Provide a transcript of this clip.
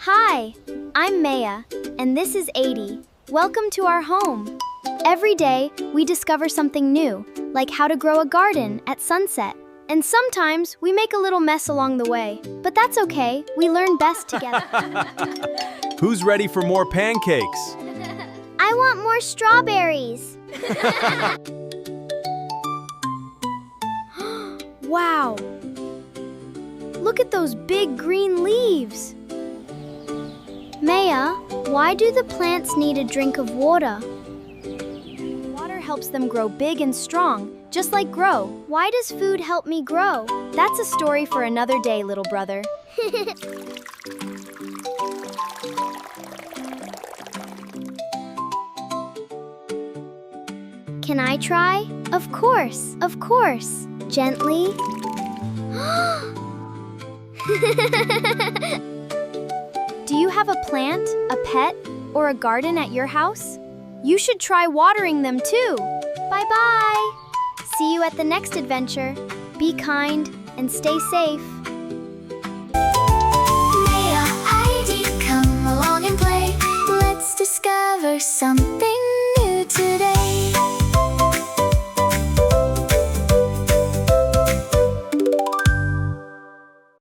Hi, I'm Meya, and this is Aydi. Welcome to our home. Every day, we discover something new, like how to grow a garden at sunset. And sometimes, we make a little mess along the way. But that's okay, we learn best together. Who's ready for more pancakes? I want more strawberries. Wow! Look at those big green leaves. Meya, why do the plants need a drink of water? Water helps them grow big and strong, just like grow. Why does food help me grow? That's a story for another day, little brother. Can I try? Of course, of course. Gently. Do you have a plant, a pet, or a garden at your house? You should try watering them too. Bye-bye. See you at the next adventure. Be kind and stay safe. Meya Aydi, come along and play. Let's discover something